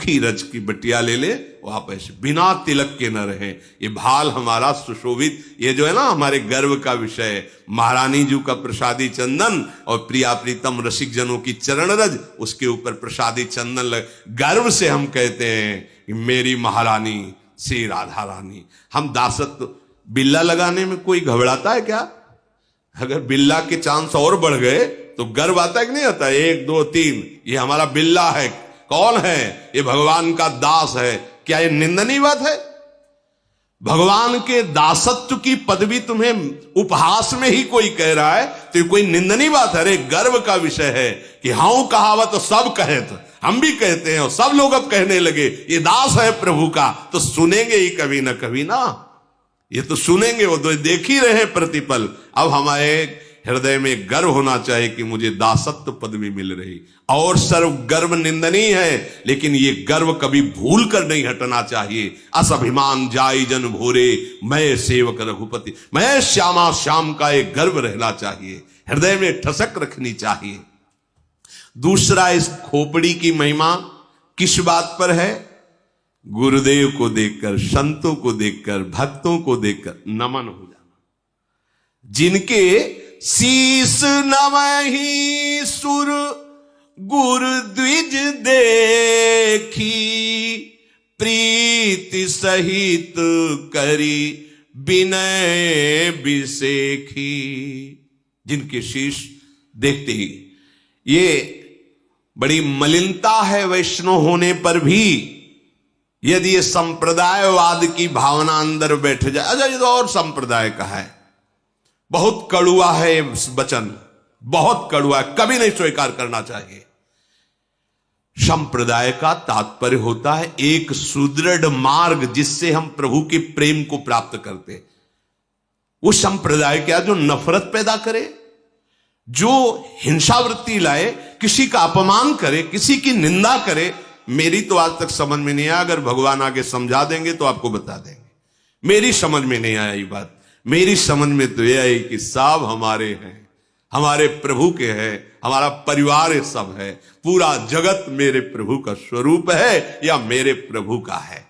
खीरज की बटिया ले ले, वो आप ऐसे बिना तिलक के न रहे। ये भाल हमारा सुशोभित, ये जो है ना हमारे गर्व का विषय है। महारानी जी का प्रसादी चंदन और प्रिया प्रीतम रसिक जनों की चरण रज, उसके ऊपर प्रसादी चंदन लग, गर्व से हम कहते हैं कि मेरी महारानी श्री राधा रानी। हम दासत्व, बिल्ला लगाने में कोई घबराता है क्या? अगर बिल्ला के चांस और बढ़ गए तो गर्व आता है कि नहीं आता? 1 2 3, ये हमारा बिल्ला है। कौन है? ये भगवान का दास है। क्या ये निंदनीय बात है? भगवान के दासत्व की पदवी तुम्हें उपहास में ही कोई कह रहा है तो ये कोई निंदनीय बात है? अरे गर्व का विषय है कि हाँ कहावत तो सब कहे, तो हम भी कहते हैं और सब लोग अब कहने लगे ये दास है प्रभु का, तो सुनेंगे ही कभी ना कभी ना, ये तो सुनेंगे, वो तो देख ही रहे प्रतिपल। अब हमारे हृदय में गर्व होना चाहिए कि मुझे दासत्व पदवी मिल रही। और सर्व गर्व निंदनीय है, लेकिन ये गर्व कभी भूल कर नहीं हटना चाहिए। असभिमान जाई जन भोरे, मैं सेवक रघुपति, मैं श्यामा श्याम का एक गर्व रहना चाहिए, हृदय में ठसक रखनी चाहिए। दूसरा, इस खोपड़ी की महिमा किस बात पर है? गुरुदेव को देखकर, संतों को देखकर, भक्तों को देखकर नमन हो जाना। जिनके शीस नवहि सुर गुरु द्विज देखी, प्रीति सहित करी विनय बिसेखी। जिनके शीश देखते ही, ये बड़ी मलिनता है वैष्णव होने पर भी, यदि ये संप्रदायवाद की भावना अंदर बैठ जाए। अच्छा, ये तो और संप्रदाय का है, बहुत कड़ुआ है ये वचन, बहुत कड़ुआ है, कभी नहीं स्वीकार करना चाहिए। संप्रदाय का तात्पर्य होता है एक सुदृढ़ मार्ग जिससे हम प्रभु के प्रेम को प्राप्त करते। वो संप्रदाय क्या जो नफरत पैदा करे, जो हिंसावृत्ति लाए, किसी का अपमान करे, किसी की निंदा करे। मेरी तो आज तक समझ में नहीं आया, अगर भगवान आगे समझा देंगे तो आपको बता देंगे। मेरी समझ में नहीं आया ये बात। मेरी समझ में तो यह आई कि सब हमारे हैं, हमारे प्रभु के हैं, हमारा परिवार सब है, पूरा जगत मेरे प्रभु का स्वरूप है या मेरे प्रभु का है।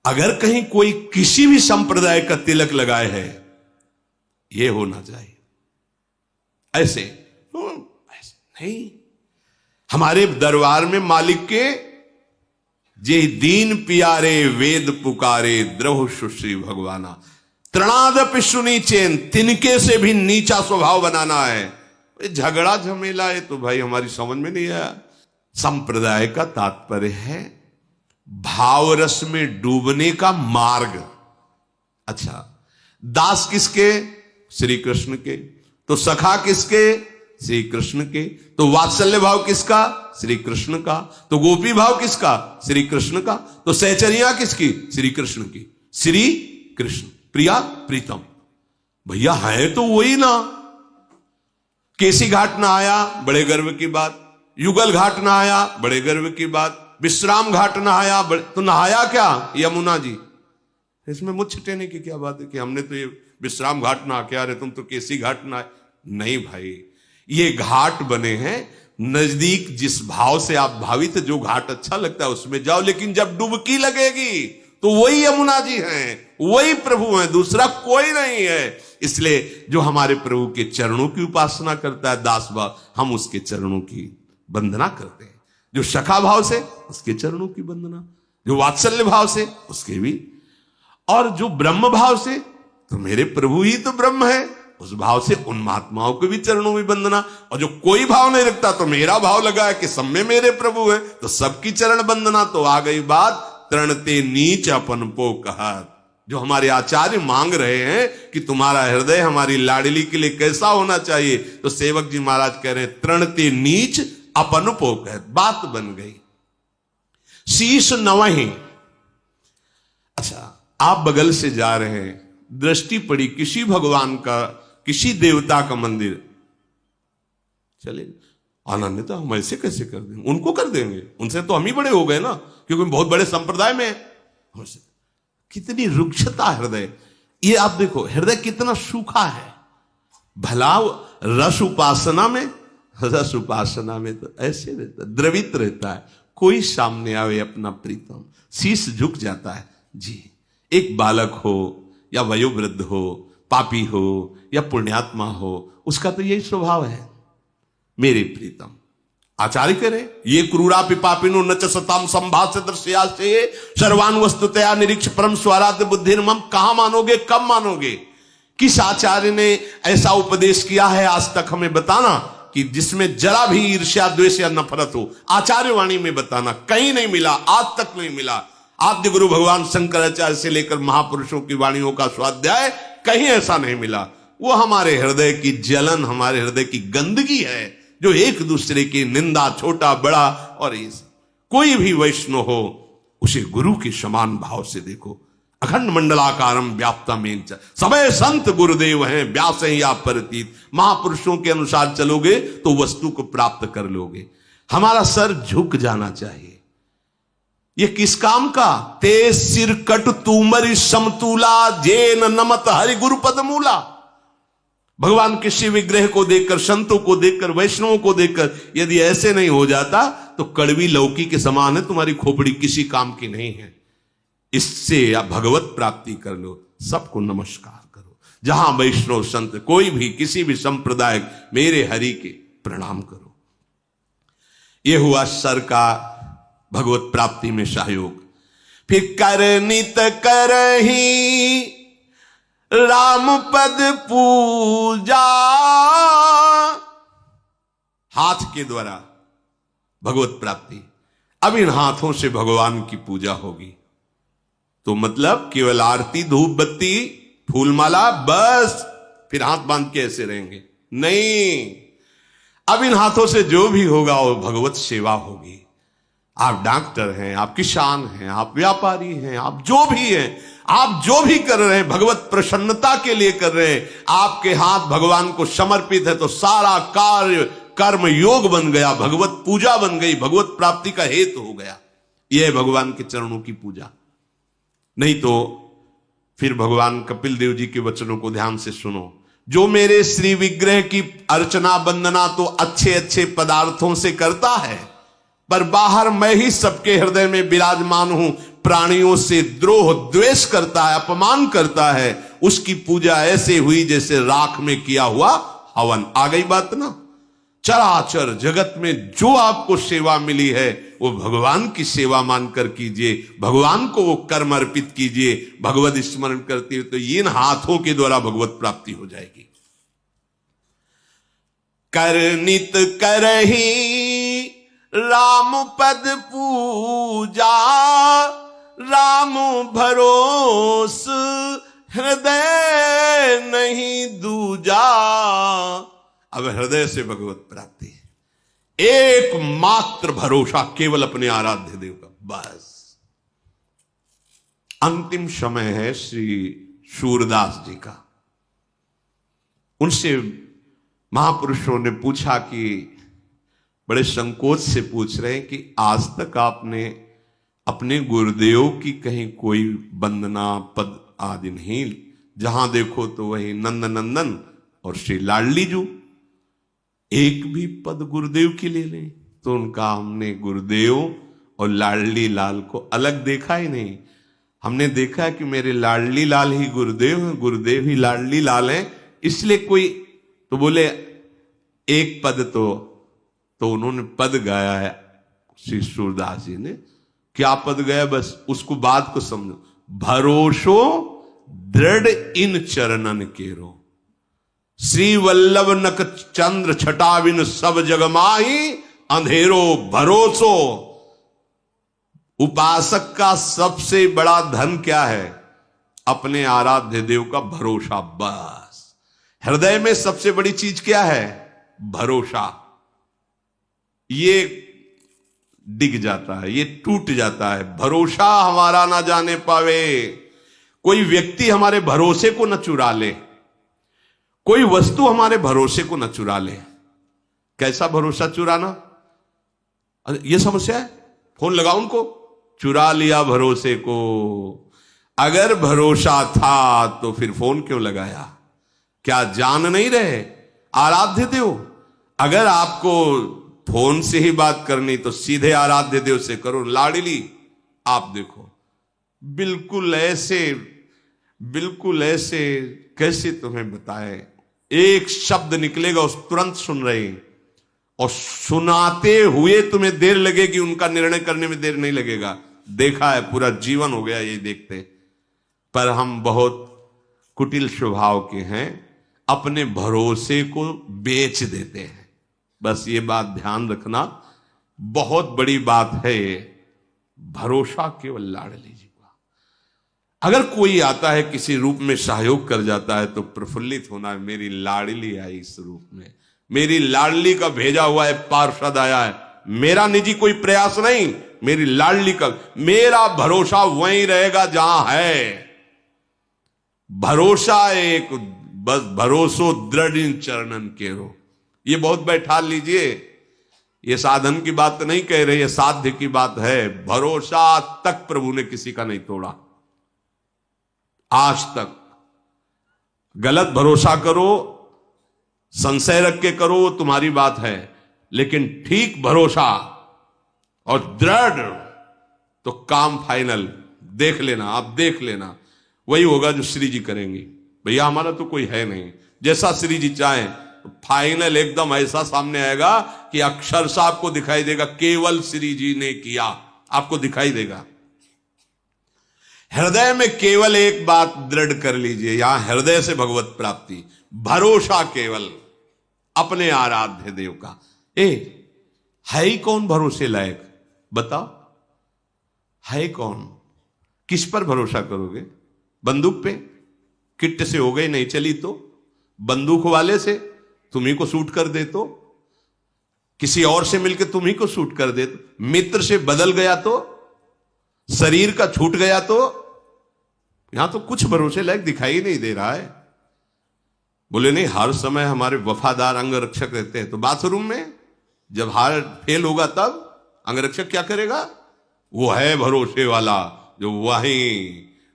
अगर कहीं कोई किसी भी संप्रदाय का तिलक लगाए है, यह होना चाहिए। ऐसे नहीं। हमारे दरबार में मालिक के जे दीन पियारे वेद पुकारे, द्रव सुश्री भगवाना, तृणादपि सुनी चैन, तिनके से भी नीचा स्वभाव बनाना है। झगड़ा झमेला है तो भाई हमारी समझ में नहीं आया। संप्रदाय का तात्पर्य है भावरस में डूबने का मार्ग। अच्छा, दास किसके? श्री कृष्ण के। तो सखा किसके? श्री कृष्ण के। तो वात्सल्य भाव किसका? श्री कृष्ण का। तो गोपी भाव किसका? श्री कृष्ण का। तो सहचरिया किसकी? श्री कृष्ण की। श्री कृष्ण, प्रिया प्रीतम, भैया है तो वही ना। केसी घाट ना आया, बड़े गर्व की बात। युगल घाट ना आया, बड़े गर्व की बात। विश्राम घाट ना आया, तो नहाया क्या? यमुना जी। इसमें मुझ छिटेने की क्या बात है कि हमने तो ये विश्राम घाट ना आके आ रहे, तुम तो केसी घाट ना आए। नहीं भाई, ये घाट बने हैं नजदीक, जिस भाव से आप भावित, जो घाट अच्छा लगता है उसमें जाओ, लेकिन जब डुबकी लगेगी तो वही यमुना जी हैं, वही प्रभु हैं, दूसरा कोई नहीं है। इसलिए जो हमारे प्रभु के चरणों की उपासना करता है दास भाव, हम उसके चरणों की वंदना करते हैं। जो सखा भाव से, उसके चरणों की वंदना। जो वात्सल्य भाव से, उसके भी। और जो ब्रह्म भाव से, तो मेरे प्रभु ही तो ब्रह्म है, उस भाव से उन महात्माओं के भी चरणों में वंदना। और जो कोई भाव नहीं रखता, तो मेरा भाव लगा है कि सब में मेरे प्रभु है, तो सबकी चरण वंदना। तो आ गई बात तरणते नीच अपन पो कहत। जो हमारे आचार्य मांग रहे हैं कि तुम्हारा हृदय हमारी लाडली के लिए कैसा होना चाहिए, तो सेवक जी महाराज कह रहे हैं तरणते नीच अपन पो कहत। बात बन गई। शीश नवहि। अच्छा, आप बगल से जा रहे हैं, दृष्टि पड़ी किसी भगवान का, किसी देवता का मंदिर, चले आनंद, तो हम ऐसे कैसे कर देंगे? उनको कर देंगे, उनसे तो हम ही बड़े हो गए ना, क्योंकि बहुत बड़े संप्रदाय में हैं। कितनी रुक्षता हृदय। ये आप देखो हृदय कितना सूखा है। भला रस उपासना में, रस उपासना में तो ऐसे रहता, द्रवित रहता है, कोई सामने आवे अपना प्रीतम, शीश झुक जाता है जी। एक बालक हो या वयोवृद्ध हो, पापी हो या पुण्यात्मा हो, उसका तो यही स्वभाव है, मेरे प्रीतम आचार्य करे। ये क्रूरापि पापिनो न च सताम संभाष्य दृश्यासे सर्वान वस्तुतया निरीक्ष परम स्वराध्य बुद्धिर्मम। कहां मानोगे, कब मानोगे? किस आचार्य ने ऐसा उपदेश किया है आज तक हमें बताना कि जिसमें जरा भी ईर्ष्या द्वेष या नफरत हो? आचार्य वाणी में बताना, कहीं नहीं मिला, आज तक नहीं मिला। आद्य गुरु भगवान शंकराचार्य से लेकर महापुरुषों की वाणियों का स्वाध्याय कहीं ऐसा नहीं मिला। वो हमारे हृदय की जलन, हमारे हृदय की गंदगी है, जो एक दूसरे की निंदा, छोटा बड़ा, और इस कोई भी वैष्णव हो उसे गुरु के समान भाव से देखो। अखंड मंडलाकारम व्याप्तमेन च, सबे संत गुरुदेव हैं, व्यास हैं या परतीत। महापुरुषों के अनुसार चलोगे तो वस्तु को प्राप्त कर लोगे। हमारा सर झुक जाना चाहिए। ये किस काम का? ते सिर कट तुमरी समतूला, जेन नमत हरि गुरु पद मूला। भगवान किसी विग्रह को देखकर, संतों को देखकर, वैष्णवों को देखकर यदि ऐसे नहीं हो जाता तो कड़वी लौकी के समान है, तुम्हारी खोपड़ी किसी काम की नहीं है। इससे आप भगवत प्राप्ति कर लो। सबको नमस्कार करो, जहां वैष्णव संत कोई भी किसी भी संप्रदाय, मेरे हरि के प्रणाम करो। यह हुआ सर का भगवत प्राप्ति में सहयोग। फिर करनित करही राम पद पूजा, हाथ के द्वारा भगवत प्राप्ति। अब इन हाथों से भगवान की पूजा होगी। तो मतलब केवल आरती, धूप बत्ती, फूलमाला, बस फिर हाथ बांध के ऐसे रहेंगे? नहीं, अब इन हाथों से जो भी होगा वो भगवत सेवा होगी। आप डॉक्टर हैं, आप किसान हैं, आप व्यापारी हैं, आप जो भी हैं, आप जो भी कर रहे हैं भगवत प्रसन्नता के लिए कर रहे हैं। आपके हाथ भगवान को समर्पित है तो सारा कार्य कर्म योग बन गया, भगवत पूजा बन गई, भगवत प्राप्ति का हेतु हो गया। यह है भगवान के चरणों की पूजा। नहीं तो फिर भगवान कपिल देव जी के वचनों को ध्यान से सुनो। जो मेरे श्री विग्रह की अर्चना वंदना तो अच्छे अच्छे पदार्थों से करता है, पर बाहर मैं ही सबके हृदय में विराजमान हूं, प्राणियों से द्रोह द्वेष करता है, अपमान करता है, उसकी पूजा ऐसे हुई जैसे राख में किया हुआ हवन। आ गई बात ना? चराचर जगत में जो आपको सेवा मिली है वो भगवान की सेवा मानकर कीजिए, भगवान को वो कर्म अर्पित कीजिए, भगवत स्मरण करते हुए, तो इन हाथों के द्वारा भगवत प्राप्ति हो जाएगी। करनित करही राम पद पूजा, राम भरोस हृदय नहीं दूजा। अब हृदय से भगवत प्राप्ति, एकमात्र भरोसा केवल अपने आराध्य देव का, बस। अंतिम समय है श्री सूरदास जी का। उनसे महापुरुषों ने पूछा कि बड़े संकोच से पूछ रहे हैं कि आज तक आपने अपने गुरुदेव की कहीं कोई वंदना पद आदि नहीं, जहां देखो तो वही नंद नंदन और श्री लाडली जू, एक भी पद गुरुदेव की ले लें। तो उनका हमने गुरुदेव और लाडली लाल को अलग देखा ही नहीं। हमने देखा कि मेरे लाडली लाल ही गुरुदेव हैं, गुरुदेव ही लाडली लाल हैं, इसलिए कोई तो बोले एक पद तो उन्होंने पद गाया है श्री सूरदास जी ने। क्या पद गया? बस उसको बात को समझो। भरोसो दृढ़ इन चरणन केरो, श्री वल्लभ नक चंद्र छटाविन सब जग माही, अंधेरो भरोसो। उपासक का सबसे बड़ा धन क्या है? अपने आराध्य देव का भरोसा, बस। हृदय में सबसे बड़ी चीज क्या है? भरोसा। ये डिग जाता है, ये टूट जाता है, भरोसा हमारा ना जाने पावे। कोई व्यक्ति हमारे भरोसे को न चुरा ले, कोई वस्तु हमारे भरोसे को न चुरा ले। कैसा भरोसा चुराना? यह समस्या है। फोन लगाओ उनको, चुरा लिया भरोसे को। अगर भरोसा था तो फिर फोन क्यों लगाया? क्या जान नहीं रहे आराध्य देव? अगर आपको फोन से ही बात करनी तो सीधे आराध्य देव से करो। लाडली आप देखो, बिल्कुल ऐसे कैसे तुम्हें बताए, एक शब्द निकलेगा उस तुरंत सुन रहे हैं, और सुनाते हुए तुम्हें देर लगेगी, उनका निर्णय करने में देर नहीं लगेगा। देखा है, पूरा जीवन हो गया ये देखते। पर हम बहुत कुटिल स्वभाव के हैं, अपने भरोसे को बेच देते हैं। बस ये बात ध्यान रखना, बहुत बड़ी बात है ये। भरोसा केवल लाडली जी का। अगर कोई आता है किसी रूप में सहयोग कर जाता है तो प्रफुल्लित होना है, मेरी लाडली आई इस रूप में, मेरी लाडली का भेजा हुआ है पार्षद आया है। मेरा निजी कोई प्रयास नहीं, मेरी लाडली का। मेरा भरोसा वहीं रहेगा जहां है। भरोसा एक, बस भरोसो दृढ़ इन चरणन केरो। ये बहुत बैठा लीजिए, ये साधन की बात नहीं कह रही है, साध्य की बात है। भरोसा आज तक प्रभु ने किसी का नहीं तोड़ा, आज तक। गलत भरोसा करो, संशय रख के करो, वो तुम्हारी बात है, लेकिन ठीक भरोसा और दृढ़ तो काम फाइनल। देख लेना, आप देख लेना, वही होगा जो श्री जी करेंगे। भैया हमारा तो कोई है नहीं, जैसा श्री जी चाहें तो फाइनल एकदम ऐसा सामने आएगा कि अक्षरशः आपको दिखाई देगा केवल श्री जी ने किया, आपको दिखाई देगा। हृदय में केवल एक बात दृढ़ कर लीजिए, यहां हृदय से भगवत प्राप्ति, भरोसा केवल अपने आराध्य देव का। है ही कौन भरोसे लायक, बताओ है कौन? किस पर भरोसा करोगे? बंदूक पे? किट से हो गई नहीं चली तो? बंदूक वाले से तुम्ही को शूट कर दे तो? किसी और से मिलकर तुम्ही को शूट कर दे तो? मित्र से बदल गया तो? शरीर का छूट गया तो? यहां तो कुछ भरोसे लायक दिखाई नहीं दे रहा है। बोले नहीं, हर समय हमारे वफादार अंगरक्षक रहते हैं, तो बाथरूम में जब हार्ट फेल होगा तब अंगरक्षक क्या करेगा? वो है भरोसे वाला जो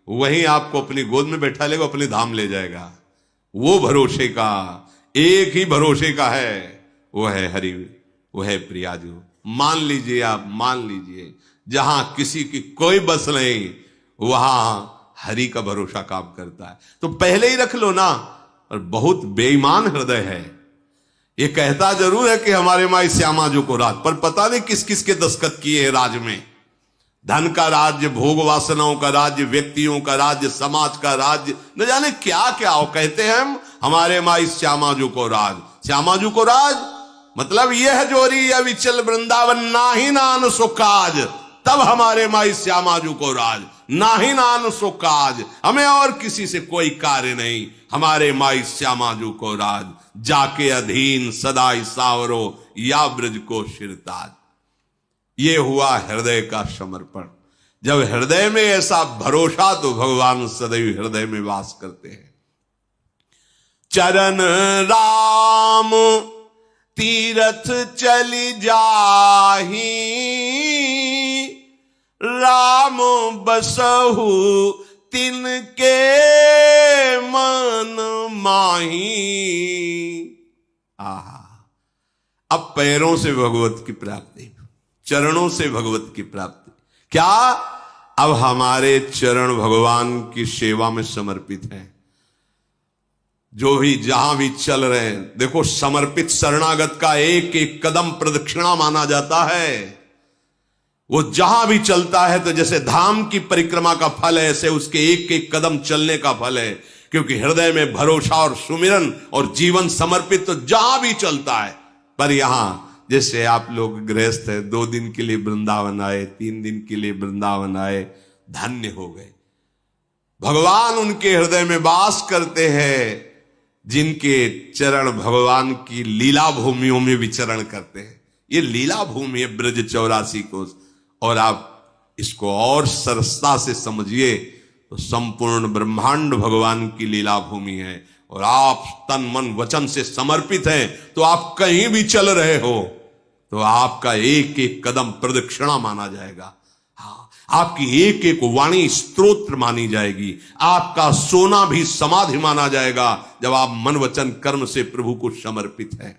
वहीं आपको अपनी गोद में बैठा लेगा, अपने धाम ले जाएगा। वो भरोसे का, एक ही भरोसे का है, वो है हरि, वो है प्रियाजू। मान लीजिए, आप मान लीजिए, जहां किसी की कोई बस नहीं वहां हरि का भरोसा काम करता है। तो पहले ही रख लो ना। और बहुत बेईमान हृदय है, ये कहता जरूर है कि हमारे माई श्यामा जो को राज, पर पता नहीं किस किस के दस्तखत किए हैं राज में। धन का राज्य, भोग वासनाओं का राज्य, व्यक्तियों का राज्य, समाज का राज्य, न जाने क्या क्या हो। कहते हैं हम हमारे माई श्यामाजू को राज। श्यामाजू को राज मतलब यह जोरी अविचल वृंदावन नाही नान सुकाज, तब हमारे माई श्यामाजू को राज। नाही नान सुकाज, हमें और किसी से कोई कार्य नहीं, हमारे माई श्यामाजू को राज। जाके अधीन सदाई सावरो या ब्रज को शिरताज। ये हुआ हृदय का समर्पण। जब हृदय में ऐसा भरोसा, तो भगवान सदैव हृदय में वास करते हैं। चरण राम तीरथ चली जाही, राम बसहु तिनके मन माही। आहा, अब पैरों से भगवत की प्राप्ति, चरणों से भगवत की प्राप्ति। क्या? अब हमारे चरण भगवान की सेवा में समर्पित हैं। जो भी जहां भी चल रहे हैं, देखो समर्पित शरणागत का एक एक कदम प्रदक्षिणा माना जाता है। वो जहां भी चलता है तो जैसे धाम की परिक्रमा का फल है, ऐसे उसके एक एक कदम चलने का फल है। क्योंकि हृदय में भरोसा और सुमिरन और जीवन समर्पित तो जहां भी चलता है। पर यहां जैसे आप लोग गृहस्थ है, 2 दिन के लिए वृंदावन आए, 3 दिन के लिए वृंदावन आए, धन्य हो गए। भगवान उनके हृदय में वास करते हैं जिनके चरण भगवान की लीला भूमियों में विचरण करते हैं। ये लीला भूमि है ब्रज 84 कोस। और आप इसको और सरसता से समझिए तो संपूर्ण ब्रह्मांड भगवान की लीला भूमि है। और आप तन मन वचन से समर्पित हैं, तो आप कहीं भी चल रहे हो तो आपका एक एक कदम प्रदक्षिणा माना जाएगा। हाँ, आपकी एक एक वाणी स्तोत्र मानी जाएगी। आपका सोना भी समाधि माना जाएगा जब आप मन वचन कर्म से प्रभु को समर्पित हैं।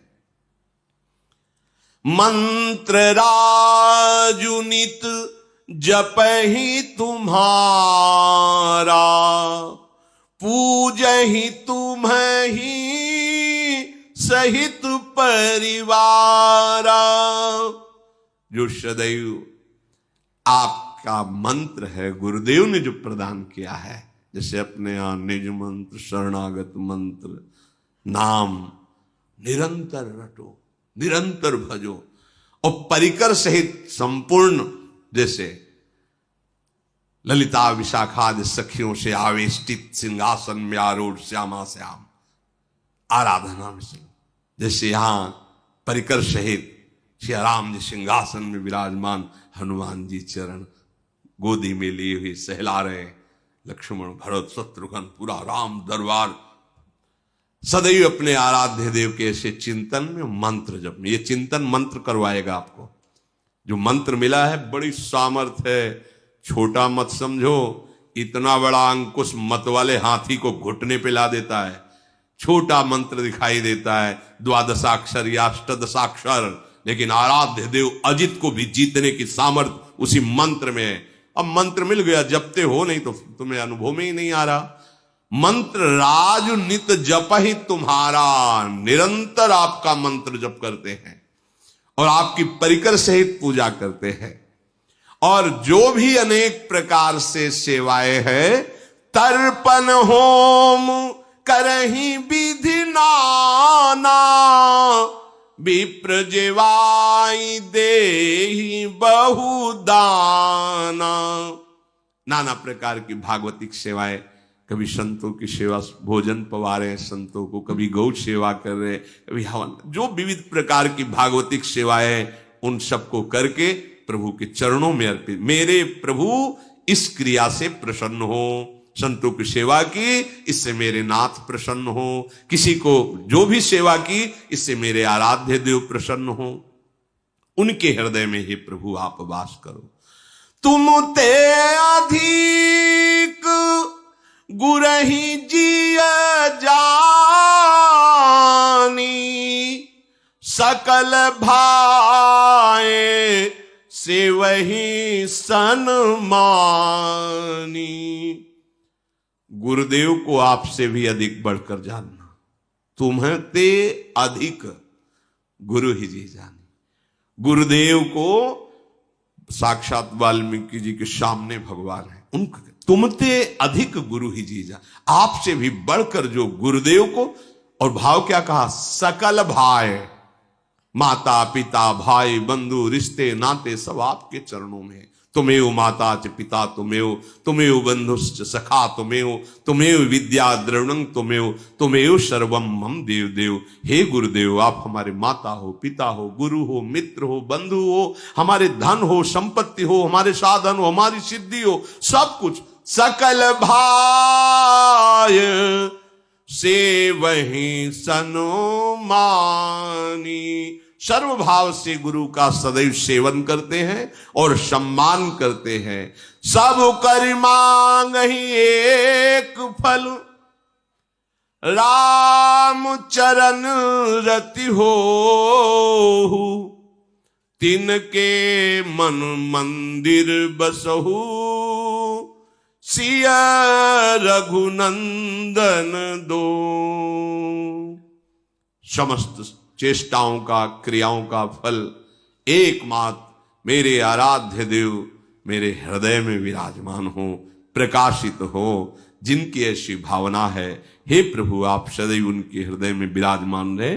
मंत्र राजुनित जपहि तुम्हारा, पूजहि तुम्हि सहित परिवारा। जो सदैव आपका मंत्र है, गुरुदेव ने जो प्रदान किया है, जैसे अपने यहां निज मंत्र, शरणागत मंत्र, नाम निरंतर रटो, निरंतर भजो, और परिकर सहित संपूर्ण, जैसे ललिता विशाखादि सखियों से आवेष्टित सिंहासन में आरूढ़ श्यामा श्याम आराधना में से, जैसे यहां परिकर सहित श्री राम जी सिंहासन में विराजमान, हनुमान जी चरण गोदी में लिए हुए सहला रहे, लक्ष्मण भरत शत्रुघ्न पूरा राम दरबार, सदैव अपने आराध्य देव के ऐसे चिंतन में मंत्र जप में। ये चिंतन मंत्र करवाएगा आपको। जो मंत्र मिला है बड़ी सामर्थ्य है, छोटा मत समझो। इतना बड़ा अंकुश मत वाले हाथी को घुटने पे ला देता है। छोटा मंत्र दिखाई देता है, द्वादशाक्षर या अष्टदशाक्षर, लेकिन आराध्य देव अजित को भी जीतने की सामर्थ्य उसी मंत्र में है। अब मंत्र मिल गया, जपते हो, नहीं तो तुम्हें अनुभव में ही नहीं आ रहा। मंत्र राज नित जप ही तुम्हारा, निरंतर आपका मंत्र जप करते हैं और आपकी परिकर सहित पूजा करते हैं। और जो भी अनेक प्रकार से सेवाएं हैं, तर्पण होम करही विधि नाना, विप्र जेवाई देहि बहुदाना। नाना प्रकार की भागवतिक सेवाएं, कभी संतों की सेवा, भोजन पवा रहे हैं संतों को, कभी गौ सेवा कर रहे, कभी हवन, जो विविध प्रकार की भागवतिक सेवाएं, उन सबको करके प्रभु के चरणों में अर्पित। मेरे प्रभु इस क्रिया से प्रसन्न हो, संतों की सेवा की, इससे मेरे नाथ प्रसन्न हो, किसी को जो भी सेवा की, इससे मेरे आराध्य देव प्रसन्न हो, उनके हृदय में ही प्रभु आप वास करो। तुम ते अधिक गुरहि जिय जानी, सकल भाए से वही सन्मानी। गुरुदेव को आपसे भी अधिक बढ़कर जानना। तुम्हें ते अधिक गुरु ही जी जानी। गुरुदेव को साक्षात वाल्मीकि जी के सामने भगवान है, उनको तुमते अधिक गुरु ही जी जा, आपसे भी बढ़कर जो गुरुदेव को, और भाव क्या कहा, सकल भाई, माता पिता भाई बंधु रिश्ते नाते सब आपके चरणों में। तुमेव माता च पिता तुमेव, तुमेव बंधुश्च सखा तुमेव, तुमेव विद्या द्रविणं तुमेव, तुमेव सर्वम मम देव देव। हे गुरुदेव, आप हमारे माता हो, पिता हो, गुरु हो, मित्र हो, बंधु हो, हमारे धन हो, संपत्ति हो, हमारे साधन हो, हमारी सिद्धि हो, सब कुछ। सकल भाय से वही सन्मानी। सर्वभाव से गुरु का सदैव सेवन करते हैं और सम्मान करते हैं। सब कर मांग ही एक फल, राम चरण रति हो, तिनके मन मंदिर बसहु, सिया रघुनंदन दो। समस्त चेष्टाओं का, क्रियाओं का फल एकमात्र मेरे आराध्य देव मेरे हृदय में विराजमान हो, प्रकाशित हो। जिनकी ऐसी भावना है, हे प्रभु आप सदैव उनके हृदय में विराजमान रहे।